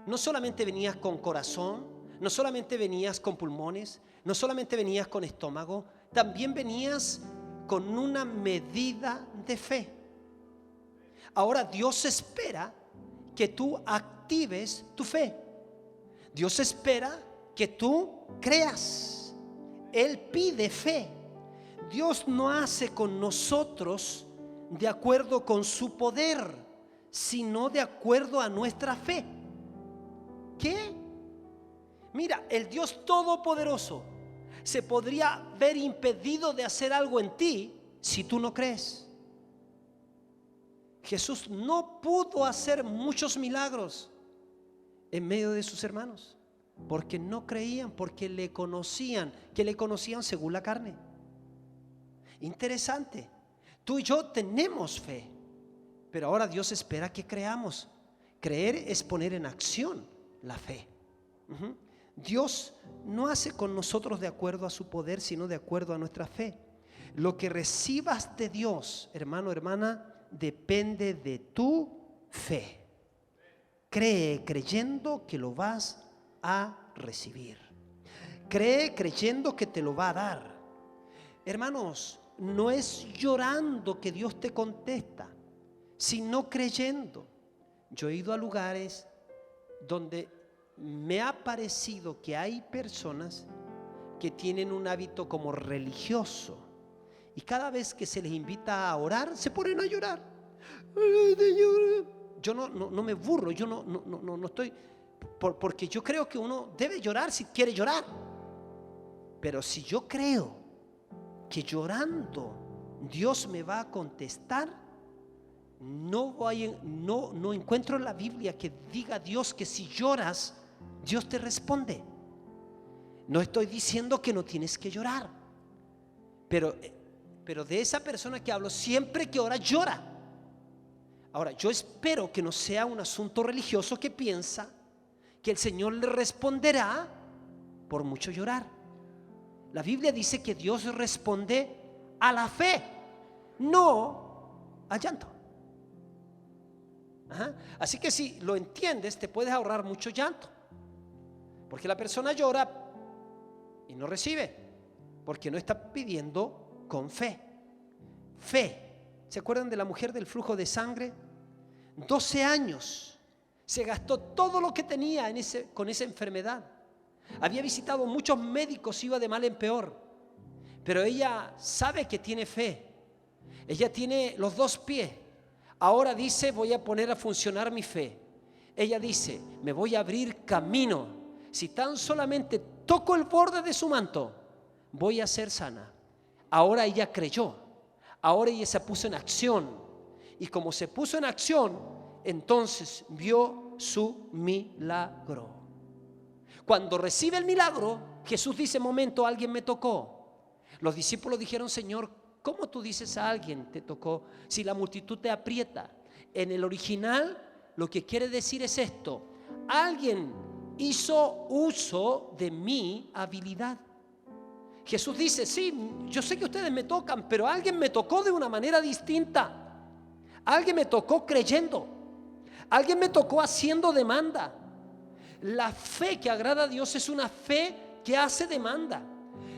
no solamente venías con corazón, no solamente venías con pulmones, no solamente venías con estómago, también venías con una medida de fe. Ahora Dios espera que tú actives tu fe. Dios espera que tú creas. Él pide fe. Dios no hace con nosotros de acuerdo con su poder, sino de acuerdo a nuestra fe. ¿Qué? Mira, el Dios Todopoderoso se podría ver impedido de hacer algo en ti si tú no crees. Jesús no pudo hacer muchos milagros en medio de sus hermanos porque no creían, porque le conocían, que le conocían según la carne. Interesante. Tú y yo tenemos fe, pero ahora Dios espera que creamos. Creer es poner en acción la fe. Dios no hace con nosotros de acuerdo a su poder, sino de acuerdo a nuestra fe. Lo que recibas de Dios, hermano, hermana, depende de tu fe. Cree creyendo que lo vas a recibir. Cree creyendo que te lo va a dar. Hermanos, no es llorando que Dios te contesta, sino creyendo. Yo he ido a lugares donde me ha parecido que hay personas que tienen un hábito como religioso, y cada vez que se les invita a orar, se ponen a llorar. Yo no me burlo, yo no estoy, porque yo creo que uno debe llorar si quiere llorar. Pero si yo creo que llorando Dios me va a contestar, no encuentro en la Biblia que diga Dios que si lloras Dios te responde. No estoy diciendo que no tienes que llorar, pero de esa persona que hablo, siempre que ora llora. Ahora, yo espero que no sea un asunto religioso que piensa que el Señor le responderá por mucho llorar. La Biblia dice que Dios responde a la fe, no al llanto. Así que si lo entiendes, te puedes ahorrar mucho llanto. Porque la persona llora y no recibe, porque no está pidiendo con fe. Fe. ¿Se acuerdan de la mujer del flujo de sangre? 12 años. Se gastó todo lo que tenía con esa enfermedad. Había visitado muchos médicos, iba de mal en peor. Pero ella sabe que tiene fe. Ella tiene los 2 pies. Ahora dice, voy a poner a funcionar mi fe. Ella dice, me voy a abrir camino. Si tan solamente toco el borde de su manto, voy a ser sana. Ahora ella creyó. Ahora ella se puso en acción. Y como se puso en acción, entonces vio su milagro. Cuando recibe el milagro, Jesús dice, momento, alguien me tocó. Los discípulos dijeron, Señor, ¿cómo tú dices a alguien te tocó si la multitud te aprieta? En el original lo que quiere decir es esto: alguien hizo uso de mi habilidad. Jesús dice, sí, yo sé que ustedes me tocan, pero alguien me tocó de una manera distinta. Alguien me tocó creyendo. Alguien me tocó haciendo demanda. La fe que agrada a Dios es una fe que hace demanda.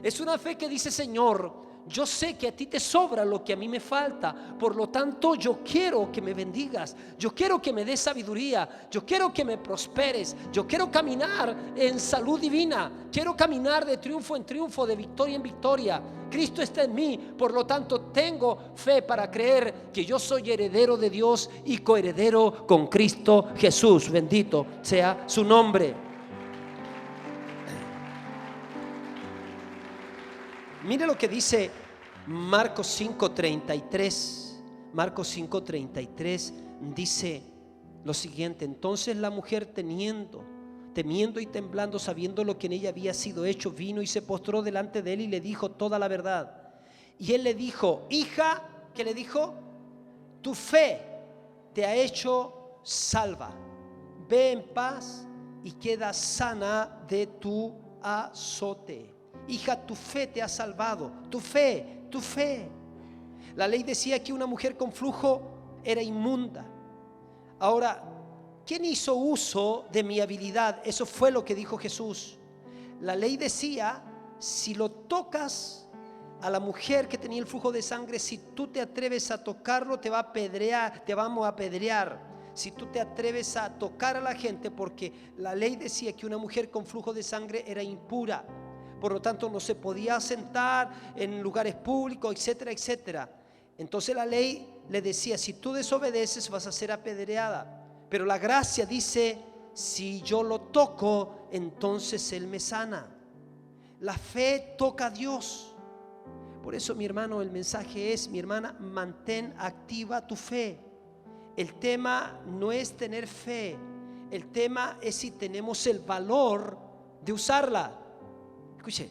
Es una fe que dice, Señor, yo sé que a ti te sobra lo que a mí me falta. Por lo tanto, yo quiero que me bendigas. Yo quiero que me des sabiduría. Yo quiero que me prosperes. Yo quiero caminar en salud divina. Quiero caminar de triunfo en triunfo, de victoria en victoria. Cristo está en mí. Por lo tanto, tengo fe para creer que yo soy heredero de Dios y coheredero con Cristo Jesús. Bendito sea su nombre. Mire lo que dice Marcos 5:33. Marcos 5:33 dice lo siguiente: entonces la mujer temiendo y temblando, sabiendo lo que en ella había sido hecho, vino y se postró delante de él y le dijo toda la verdad. Y él le dijo, hija, ¿qué le dijo? Tu fe te ha hecho salva. Ve en paz y queda sana de tu azote. Hija, tu fe te ha salvado. Tu fe, tu fe. La ley decía que una mujer con flujo era inmunda. Ahora, ¿quién hizo uso de mi habilidad? Eso fue lo que dijo Jesús. La ley decía, si lo tocas a la mujer que tenía el flujo de sangre, si tú te atreves a tocarlo, te va a apedrear, te vamos a apedrear. Si tú te atreves a tocar a la gente, porque la ley decía que una mujer con flujo de sangre era impura. Por lo tanto, no se podía sentar en lugares públicos, etcétera, etcétera. Entonces la ley le decía, si tú desobedeces vas a ser apedreada. Pero la gracia dice, si yo lo toco, entonces Él me sana. La fe toca a Dios. Por eso, mi hermano, el mensaje es, mi hermana, mantén activa tu fe. El tema no es tener fe. El tema es si tenemos el valor de usarla. Escuche,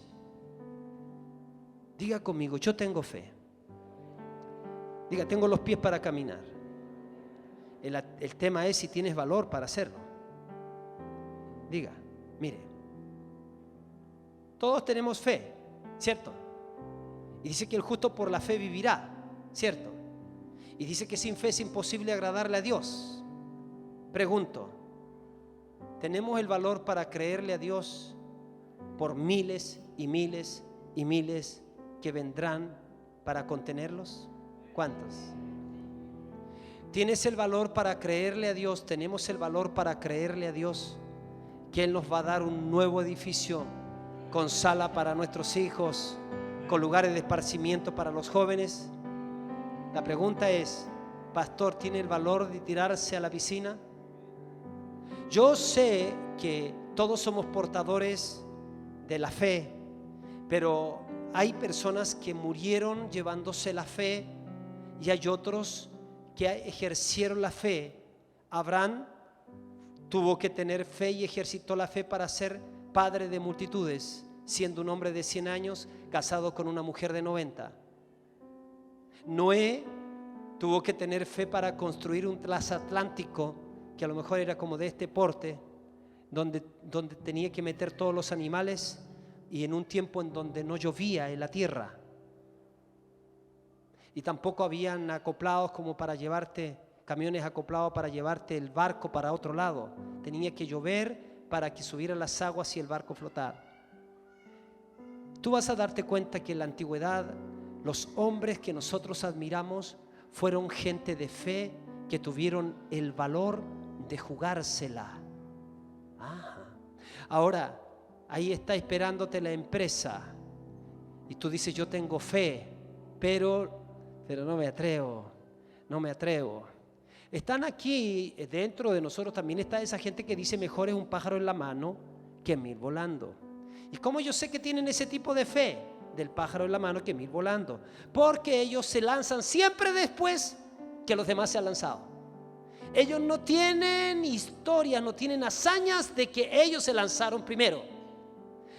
diga conmigo, yo tengo fe. Diga, tengo los pies para caminar. El tema es si tienes valor para hacerlo. Diga, mire, todos tenemos fe, ¿cierto? Y dice que el justo por la fe vivirá, ¿cierto? Y dice que sin fe es imposible agradarle a Dios. Pregunto, ¿tenemos el valor para creerle a Dios por miles y miles y miles que vendrán para contenerlos? ¿Cuántos? ¿Tienes el valor para creerle a Dios? ¿Tenemos el valor para creerle a Dios que Él nos va a dar un nuevo edificio con sala para nuestros hijos, con lugares de esparcimiento para los jóvenes? La pregunta es, pastor, ¿tiene el valor de tirarse a la piscina? Yo sé que todos somos portadores de la fe, pero hay personas que murieron llevándose la fe y hay otros que ejercieron la fe. Abraham tuvo que tener fe y ejercitó la fe para ser padre de multitudes, siendo un hombre de 100 años casado con una mujer de 90. Noé tuvo que tener fe para construir un transatlántico que a lo mejor era como de este porte, donde tenía que meter todos los animales, y en un tiempo en donde no llovía en la tierra y tampoco habían acoplados como para llevarte, camiones acoplados para llevarte el barco para otro lado. Tenía que llover para que subieran las aguas y el barco flotara. Tú vas a darte cuenta que en la antigüedad los hombres que nosotros admiramos fueron gente de fe que tuvieron el valor de jugársela. Ahora, ahí está esperándote la empresa y tú dices: yo tengo fe, pero no me atrevo. Están aquí dentro de nosotros también está esa gente que dice: mejor es un pájaro en la mano que 1000 volando. ¿Y cómo yo sé que tienen ese tipo de fe del pájaro en la mano que 1000 volando? Porque ellos se lanzan siempre después que los demás se han lanzado. Ellos no tienen historias, no tienen hazañas de que ellos se lanzaron primero.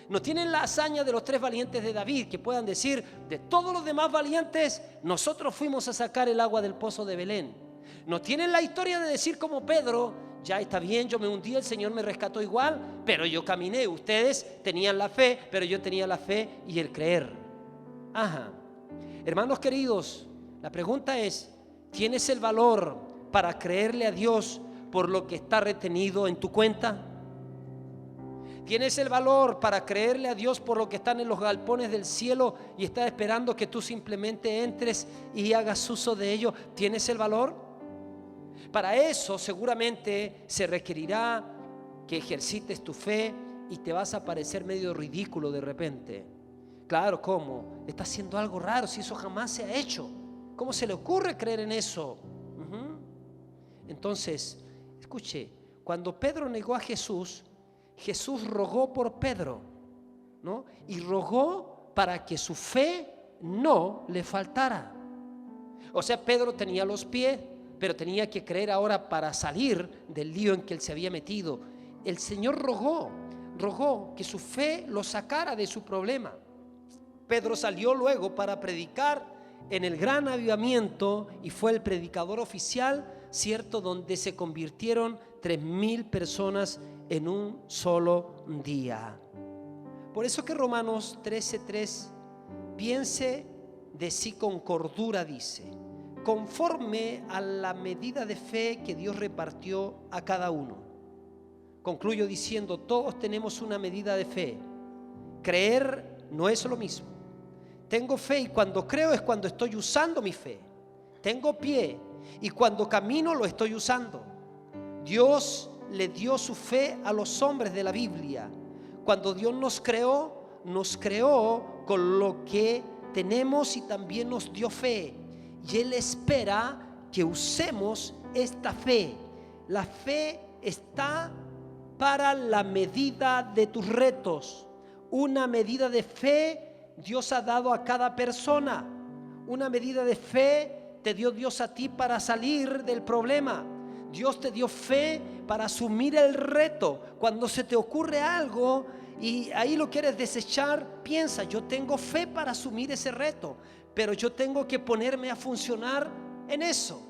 No tienen la hazaña de los 3 valientes de David, que puedan decir: de todos los demás valientes, nosotros fuimos a sacar el agua del pozo de Belén. No tienen la historia de decir como Pedro: ya está bien, yo me hundí, el Señor me rescató igual, pero yo caminé. Ustedes tenían la fe, pero yo tenía la fe y el creer. Hermanos queridos, la pregunta es: ¿tienes el valor para creerle a Dios por lo que está retenido en tu cuenta? ¿Tienes el valor para creerle a Dios por lo que están en los galpones del cielo y está esperando que tú simplemente entres y hagas uso de ello? ¿Tienes el valor? Para eso seguramente se requerirá que ejercites tu fe y te vas a parecer medio ridículo de repente. Claro, ¿cómo? Está haciendo algo raro si eso jamás se ha hecho. ¿Cómo se le ocurre creer en eso? Entonces, escuche, cuando Pedro negó a Jesús, Jesús rogó por Pedro, ¿no? Y rogó para que su fe no le faltara. O sea, Pedro tenía los pies, pero tenía que creer ahora para salir del lío en que él se había metido. El Señor rogó que su fe lo sacara de su problema. Pedro salió luego para predicar en el gran avivamiento y fue el predicador oficial, ¿cierto?, donde se convirtieron 3000 personas en un solo día. Por eso que Romanos 13:3, piense de sí con cordura, dice, conforme a la medida de fe que Dios repartió a cada uno. Concluyo diciendo: todos tenemos una medida de fe. Creer no es lo mismo. Tengo fe y cuando creo es cuando estoy usando mi fe. Tengo pie y cuando camino lo estoy usando. Dios le dio su fe a los hombres de la Biblia. Cuando Dios nos creó con lo que tenemos y también nos dio fe. Y Él espera que usemos esta fe. La fe está para la medida de tus retos. Una medida de fe Dios ha dado a cada persona. Una medida de fe te dio Dios a ti para salir del problema. Dios te dio fe para asumir el reto. Cuando se te ocurre algo y ahí lo quieres desechar, piensa: yo tengo fe para asumir ese reto, pero yo tengo que ponerme a funcionar en eso.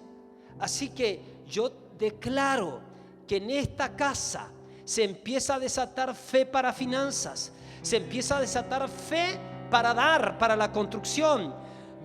Así que yo declaro que en esta casa se empieza a desatar fe para finanzas, se empieza a desatar fe para dar, para la construcción.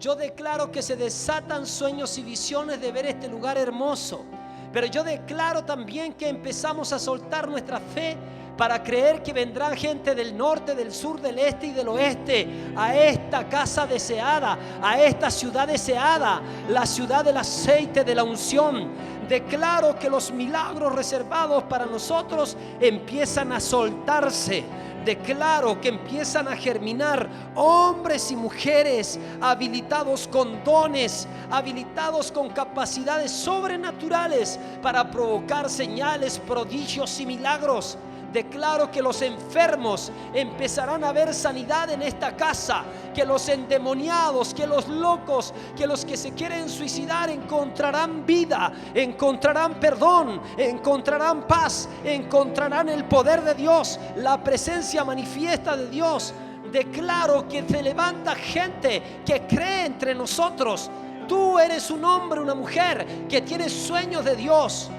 Yo declaro que se desatan sueños y visiones de ver este lugar hermoso. Pero yo declaro también que empezamos a soltar nuestra fe para creer que vendrá gente del norte, del sur, del este y del oeste a esta casa deseada, a esta ciudad deseada, la ciudad del aceite, de la unción. Declaro que los milagros reservados para nosotros empiezan a soltarse. Declaro que empiezan a germinar hombres y mujeres habilitados con dones, habilitados con capacidades sobrenaturales para provocar señales, prodigios y milagros. Declaro que los enfermos empezarán a ver sanidad en esta casa, que los endemoniados, que los locos, que los que se quieren suicidar encontrarán vida, encontrarán perdón, encontrarán paz, encontrarán el poder de Dios, la presencia manifiesta de Dios. Declaro que se levanta gente que cree entre nosotros. Tú eres un hombre, una mujer que tiene sueños de Dios.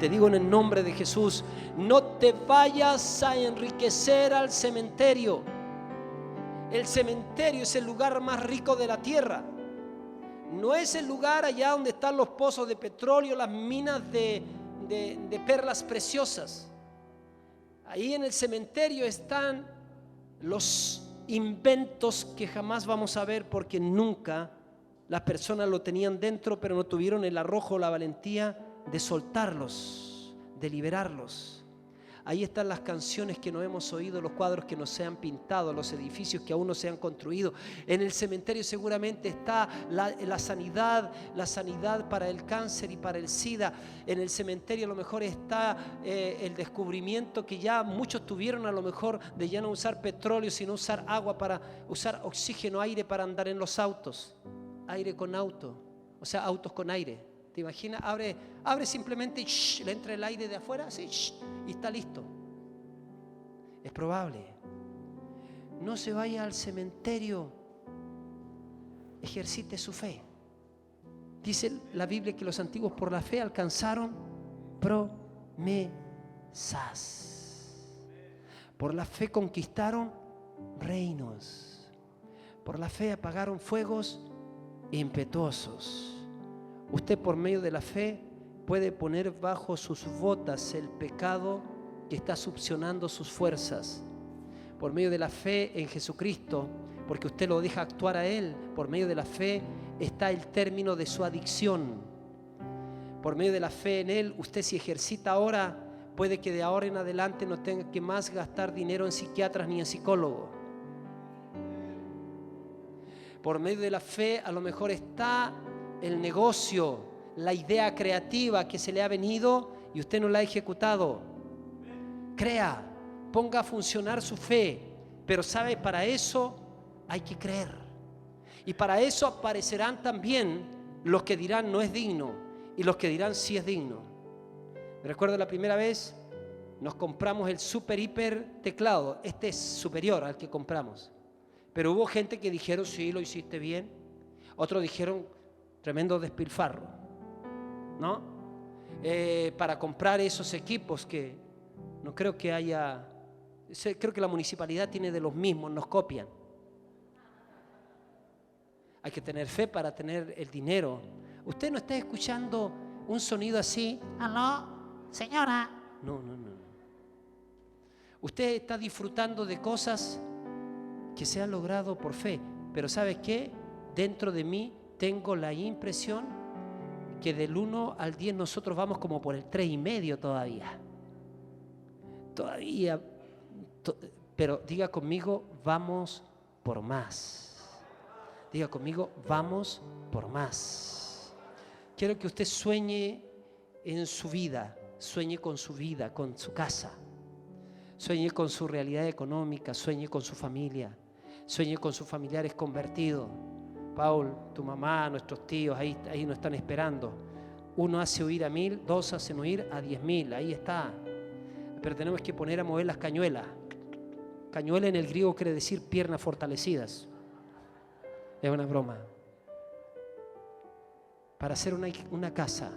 Te digo en el nombre de Jesús, no te vayas a enriquecer al cementerio. El cementerio es el lugar más rico de la tierra. No es el lugar allá donde están los pozos de petróleo, las minas de perlas preciosas. Ahí en el cementerio están los inventos que jamás vamos a ver porque nunca las personas lo tenían dentro, pero no tuvieron el arrojo o la valentía de soltarlos, de liberarlos. Ahí están las canciones que no hemos oído, los cuadros que no se han pintado, los edificios que aún no se han construido. En el cementerio seguramente está la sanidad para el cáncer y para el SIDA. En el cementerio a lo mejor está el descubrimiento que ya muchos tuvieron a lo mejor de ya no usar petróleo, sino usar agua para usar oxígeno, aire para andar en los autos. Aire con auto, o sea, autos con aire. ¿Te imaginas? Abre simplemente y le entra el aire de afuera, así, y está listo. Es probable. No se vaya al cementerio, ejercite su fe. Dice la Biblia que los antiguos por la fe alcanzaron promesas. Por la fe conquistaron reinos. Por la fe apagaron fuegos impetuosos. Usted por medio de la fe puede poner bajo sus botas el pecado que está succionando sus fuerzas. Por medio de la fe en Jesucristo, porque usted lo deja actuar a Él, por medio de la fe está el término de su adicción. Por medio de la fe en Él, usted si ejercita ahora, puede que de ahora en adelante no tenga que más gastar dinero en psiquiatras ni en psicólogos. Por medio de la fe a lo mejor está el negocio, la idea creativa que se le ha venido y usted no la ha ejecutado. Crea, ponga a funcionar su fe, pero sabe, para eso hay que creer. Y para eso aparecerán también los que dirán no es digno y los que dirán sí es digno. Me recuerdo la primera vez nos compramos el super hiper teclado. Este es superior al que compramos, pero hubo gente que dijeron sí, lo hiciste bien. Otros dijeron tremendo despilfarro, ¿no? Para comprar esos equipos que no creo que haya, creo que la municipalidad tiene de los mismos, nos copian. Hay que tener fe para tener el dinero. Usted no está escuchando un sonido así. ¿Aló, señora? No. Usted está disfrutando de cosas que se han logrado por fe, pero ¿sabe qué? Dentro de mí tengo la impresión que del 1 al 10 nosotros vamos como por el 3,5 todavía. Pero diga conmigo, vamos por más. Diga conmigo, vamos por más. Quiero que usted sueñe en su vida, sueñe con su vida, con su casa, sueñe con su realidad económica, sueñe con su familia, sueñe con sus familiares convertidos. Paul, tu mamá, nuestros tíos, ahí nos están esperando. Uno hace huir a 1,000, 2 hacen huir a 10,000, ahí está. Pero tenemos que poner a mover las cañuelas. Cañuela en el griego quiere decir piernas fortalecidas. Es una broma. Para hacer una casa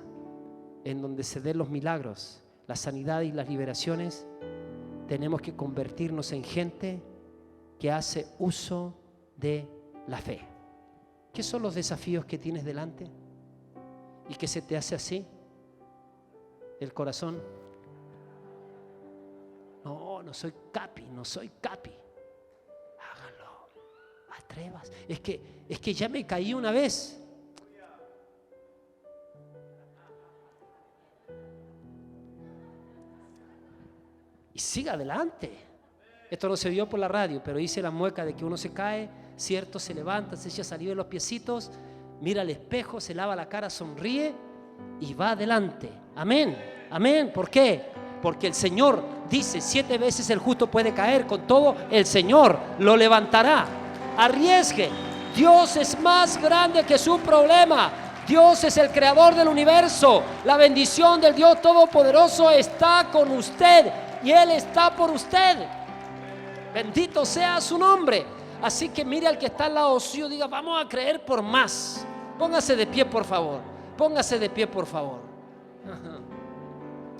en donde se den los milagros, la sanidad y las liberaciones, tenemos que convertirnos en gente que hace uso de la fe. ¿Qué son los desafíos que tienes delante? ¿Y qué se te hace así? El corazón. No soy capi. Hágalo. Atrevas. Es que ya me caí una vez. Y siga adelante. Esto no se vio por la radio, pero hice la mueca de que uno se cae, cierto, se levanta, se echa saliva en los piecitos, mira al espejo, se lava la cara, sonríe y va adelante. Amén, amén. ¿Por qué? Porque el Señor dice 7 veces el justo puede caer, con todo el Señor lo levantará. Arriesgue. Dios es más grande que su problema. Dios es el creador del universo. La bendición del Dios Todopoderoso está con usted y Él está por usted. Bendito sea su nombre. Así que mire al que está al lado suyo, diga, vamos a creer por más. Póngase de pie, por favor. Póngase de pie, por favor.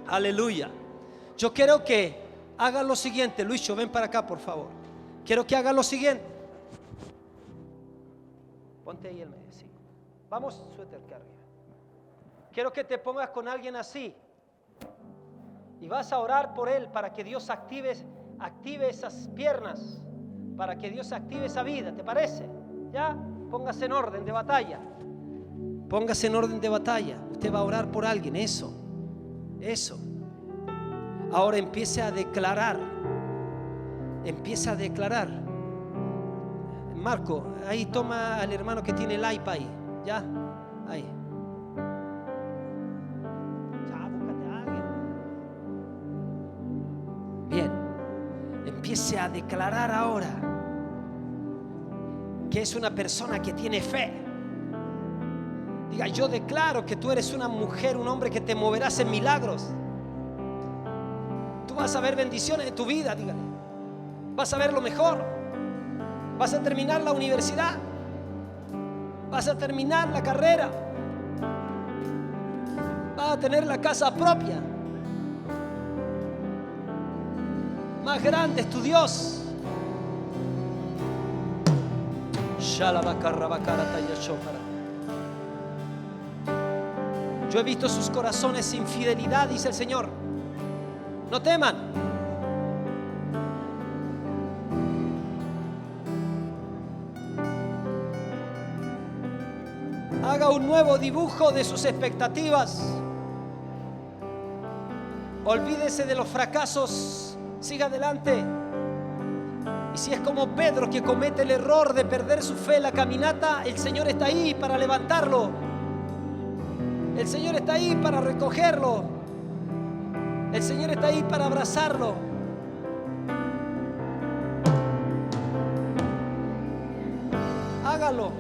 Aleluya. Yo quiero que hagan lo siguiente. Luischo, ven para acá, por favor. Quiero que hagan lo siguiente. Ponte ahí el medio, sí. Vamos, suéter acá arriba. Quiero que te pongas con alguien así. Y vas a orar por él para que Dios active esas piernas, para que Dios active esa vida, ¿te parece? ¿Ya? Póngase en orden de batalla. Póngase en orden de batalla. Usted va a orar por alguien, eso. Ahora empiece a declarar. Empieza a declarar. Marco, ahí toma al hermano que tiene el iPad ahí. ¿Ya? Ahí. Ya, búscate a alguien. Bien. Empiece a declarar ahora que es una persona que tiene fe. Diga, yo declaro que tú eres una mujer, un hombre que te moverás en milagros. Tú vas a ver bendiciones en tu vida, dígale. Vas a ver lo mejor. Vas a terminar la universidad. Vas a terminar la carrera. Vas a tener la casa propia. Más grande es tu Dios. Yo he visto sus corazones sin fidelidad, dice el Señor. No teman. Haga un nuevo dibujo de sus expectativas. Olvídese de los fracasos. Siga adelante. Y si es como Pedro que comete el error de perder su fe en la caminata, el Señor está ahí para levantarlo. El Señor está ahí para recogerlo. El Señor está ahí para abrazarlo. Hágalo.